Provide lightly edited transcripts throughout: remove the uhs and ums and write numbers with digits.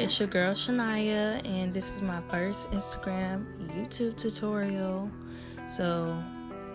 it's your girl Shania, and this is my first Instagram YouTube tutorial. So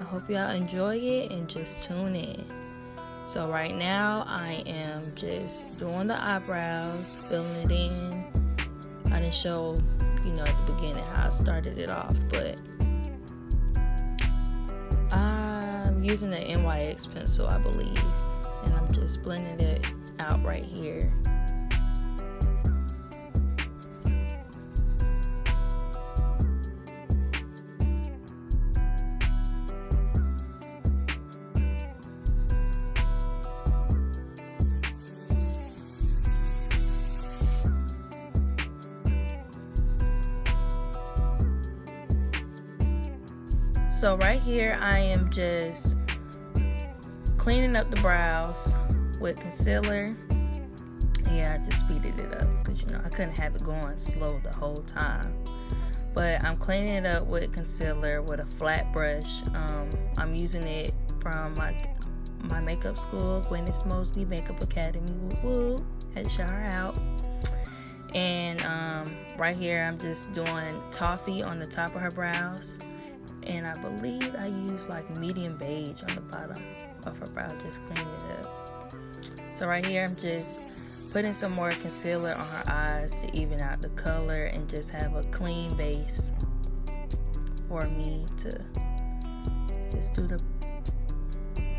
I hope y'all enjoy it and just tune in. So right now I am just doing the eyebrows, filling it in. I didn't show, at the beginning how I started it off, but I'm using the NYX pencil, I believe, and I'm just blending it out right here. So right here I am just cleaning up the brows with concealer. Yeah, I just speeded it up because I couldn't have it going slow the whole time. But I'm cleaning it up with concealer with a flat brush. I'm using it from my makeup school, B&HCosmetics Makeup Academy. Woo-woo. Had to shout her out. And right here I'm just doing toffee on the top of her brows. And I believe I used like medium beige on the bottom of her brow, just cleaning it up. So right here I'm just putting some more concealer on her eyes to even out the color and just have a clean base for me to just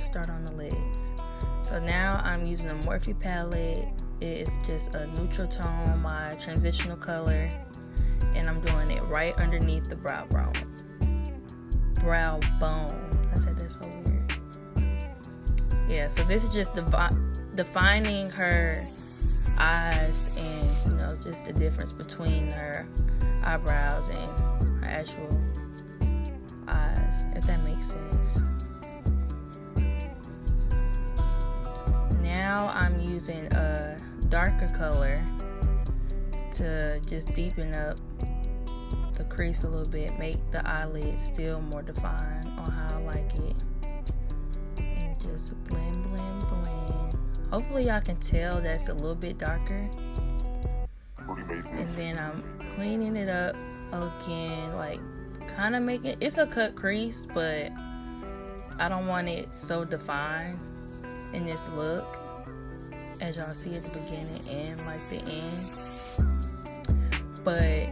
start on the legs. So now I'm using a Morphe palette. It's just a neutral tone, my transitional color, and I'm doing it right underneath the brow bone. I said that's so weird. Yeah, so this is just defining her eyes and just the difference between her eyebrows and her actual eyes, if that makes sense. Now I'm using a darker color to just deepen up the crease a little bit, make the eyelid still more defined on how I like it, and just blend. Hopefully y'all can tell that's a little bit darker. And then I'm cleaning it up again, like kind of making it's a cut crease, but I don't want it so defined in this look as y'all see at the beginning and like the end. But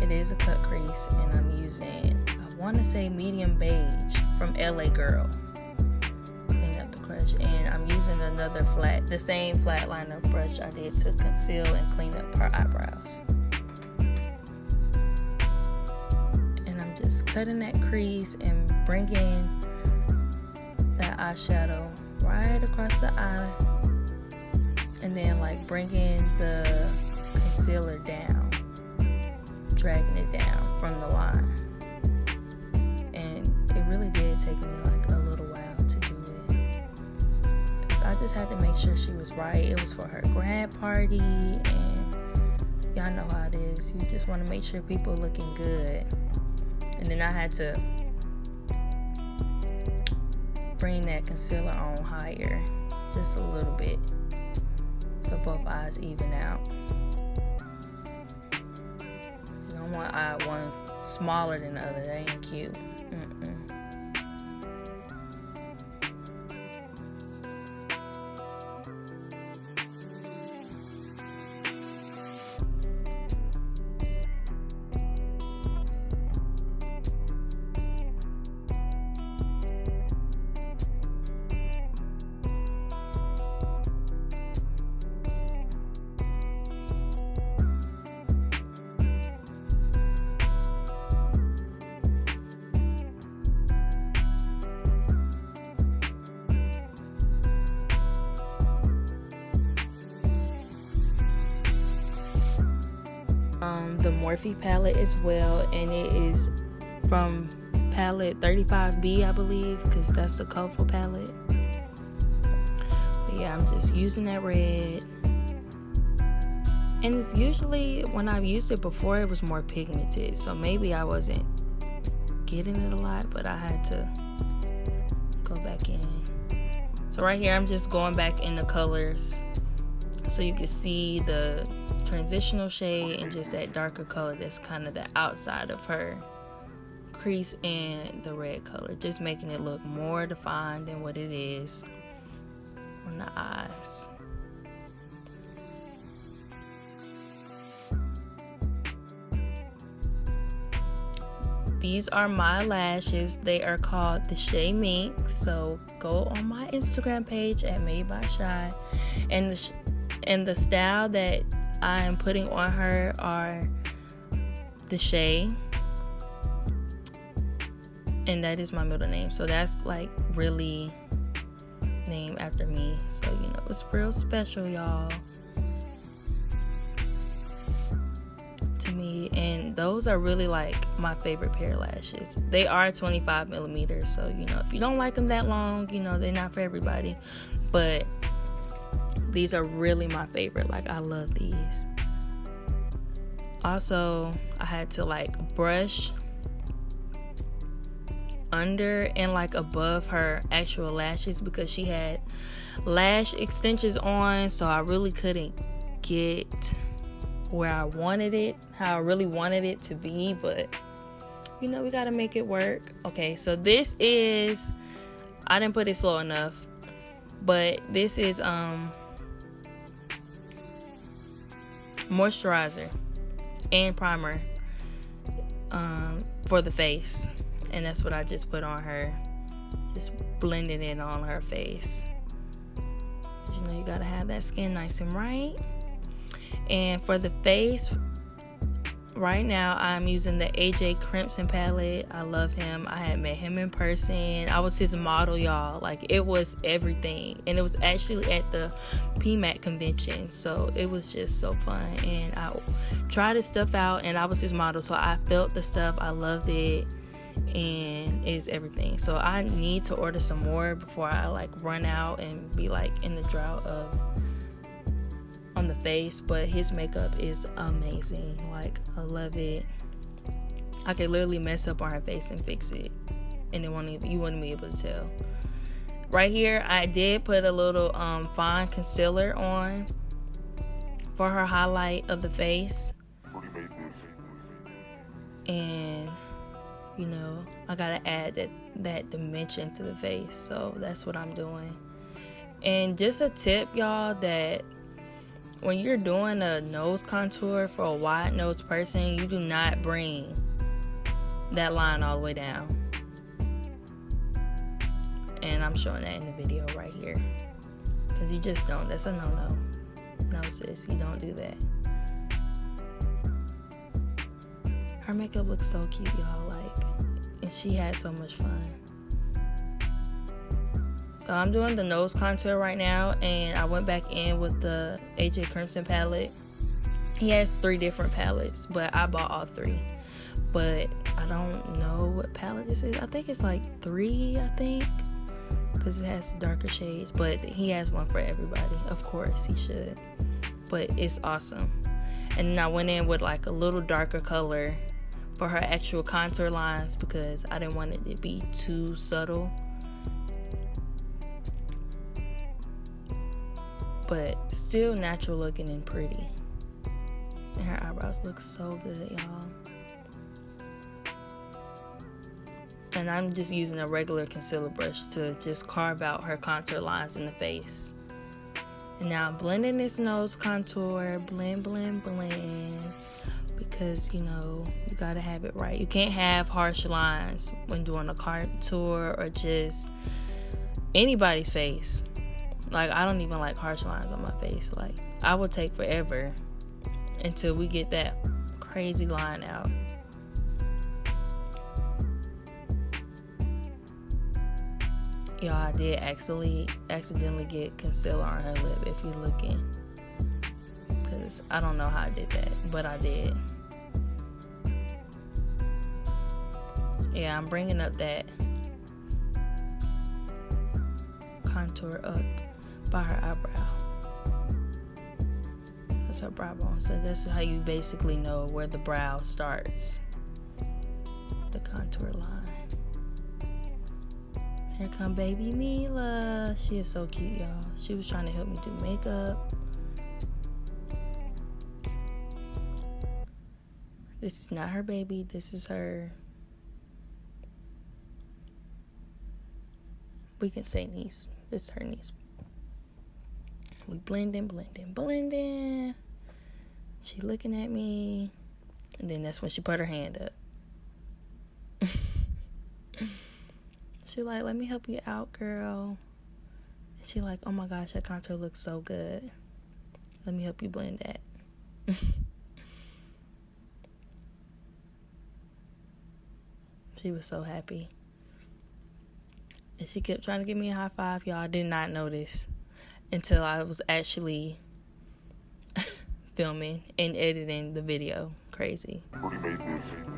it is a cut crease, and I'm using, I want to say medium beige from LA Girl. Clean up the crush, and I'm using the same flat liner brush I did to conceal and clean up her eyebrows. And I'm just cutting that crease and bringing that eyeshadow right across the eye, and then like bringing the concealer down, dragging it down from the line. And it really did take me like a little while to do it, because I just had to make sure she was right. It was for her grad party, and y'all know how it is, you just want to make sure people are looking good. And then I had to bring that concealer on higher just a little bit so both eyes even out. One smaller than the other. That ain't cute. The Morphe palette as well, and it is from palette 35B, I believe, because that's the colorful palette. But yeah, I'm just using that red, and it's usually, when I've used it before, it was more pigmented, so maybe I wasn't getting it a lot, but I had to go back in. So right here I'm just going back in the colors so you can see the transitional shade and just that darker color that's kind of the outside of her crease and the red color, just making it look more defined than what it is on the eyes. These are my lashes. They are called the Deshay Minks. So go on my Instagram page at Made by Shy, and the style that I am putting on her are the Deshay, and that is my middle name. So that's like really named after me. So you know it's real special, y'all, to me. And those are really like my favorite pair of lashes. They are 25 millimeters, so you know if you don't like them that long, you know they're not for everybody, but these are really my favorite. Like, I love these. Also, I had to like brush under and like above her actual lashes because she had lash extensions on, so I really couldn't get where I wanted it, how I really wanted it to be, but you know, we gotta make it work. Okay, so this is, I didn't put it slow enough, but this is moisturizer and primer for the face, and that's what I just put on her, just blending it on her face. You know, you gotta have that skin nice and right. And for the face, right now I'm using the AJ Crimson palette. I love him. I had met him in person. I was his model, y'all. Like, it was everything, and it was actually at the PMAC convention, so it was just so fun. And I tried his stuff out, and I was his model, so I felt the stuff. I loved it, and it's everything. So I need to order some more before I like run out and be like in the drought of on the face. But his makeup is amazing. Like, I love it. I could literally mess up on her face and fix it, and you wouldn't be able to tell. Right here, I did put a little fine concealer on for her highlight of the face, and you know, I gotta add that dimension to the face, so that's what I'm doing. And just a tip, y'all, that when you're doing a nose contour for a wide nose person, you do not bring that line all the way down. And I'm showing that in the video right here, because you just don't. That's a no-no. No, sis, you don't do that. Her makeup looks so cute, y'all. Like, and she had so much fun. So I'm doing the nose contour right now, and I went back in with the AJ Crimson palette. He has 3 different palettes, but I bought all 3. But I don't know what palette this is. I think it's like 3, I think, because it has darker shades. But he has one for everybody. Of course, he should. But it's awesome. And then I went in with like a little darker color for her actual contour lines, because I didn't want it to be too subtle. But still natural looking and pretty. And her eyebrows look so good, y'all. And I'm just using a regular concealer brush to just carve out her contour lines in the face. And now I'm blending this nose contour. Blend, blend, blend. Because, you know, you gotta have it right. You can't have harsh lines when doing a contour or just anybody's face. Like, I don't even like harsh lines on my face. Like, I will take forever until we get that crazy line out. Y'all, I did accidentally get concealer on her lip, if you're looking. Because I don't know how I did that, but I did. Yeah, I'm bringing up that contour up by her eyebrow. That's her brow bone. So that's how you basically know where the brow starts. The contour line. Here come baby Mila. She is so cute, y'all. She was trying to help me do makeup. This is not her baby. This is her, we can say niece. This is her niece. We blending. She looking at me. And then that's when she put her hand up. She like, let me help you out, girl. And she like, oh my gosh, that contour looks so good. Let me help you blend that. She was so happy. And she kept trying to give me a high five. Y'all, I did not notice until I was actually filming and editing the video. Crazy.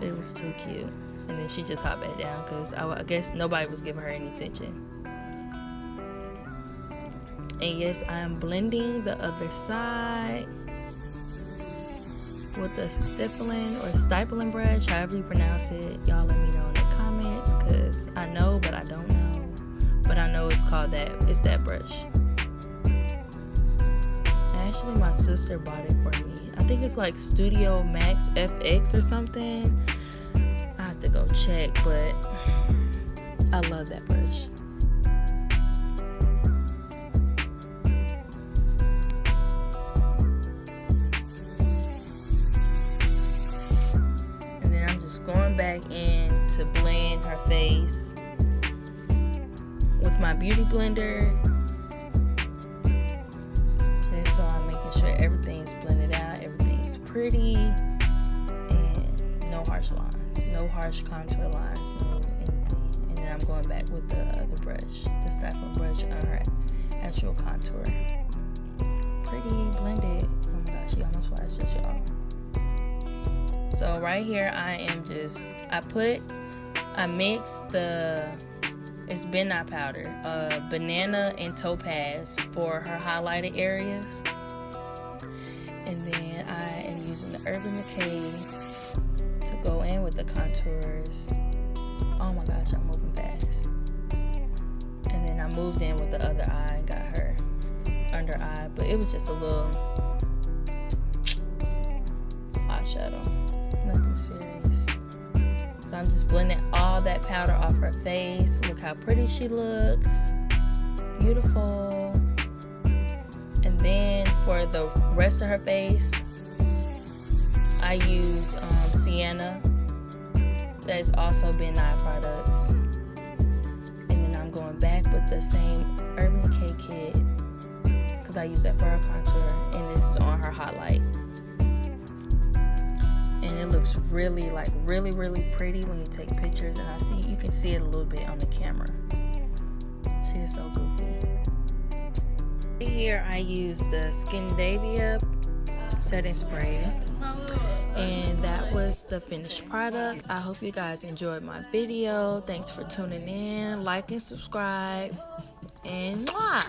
It was too cute. And then she just hopped back down because I guess nobody was giving her any attention. And yes, I am blending the other side with a stippling brush, however you pronounce it. Y'all let me know in the comments because I know, but I don't know. But I know it's called that. It's that brush. Actually, my sister bought it for me. I think it's like Studio Max FX or something. I have to go check, but I love that brush. And then I'm just going back in to blend her face with my beauty blender. Just so I'm making sure everything's blended out, everything's pretty, and no harsh lines, no harsh contour lines, no anything. And then I'm going back with the other brush, the stippling brush on her actual contour. Pretty blended. Oh my gosh, she almost flashed this, y'all. So right here I mixed it's midnight powder, banana and topaz for her highlighted areas. And then I am using the Urban Decay to go in with the contours. Oh my gosh, I'm moving fast. And then I moved in with the other eye and got her under eye, but it was just a little eyeshadow, nothing serious. So I'm just blending all that powder off her face. Look how pretty she looks. Beautiful. And then for the rest of her face, I use Sienna. That is also B&HCosmetics products. And then I'm going back with the same Urban Decay kit because I use that for her contour. And this is on her highlight. And it looks really pretty when you take pictures, and you can see it a little bit on the camera. She is so goofy. Here I use the Skindinavia setting spray, and that was the finished product. I hope you guys enjoyed my video. Thanks for tuning in. Like and subscribe, and mwah!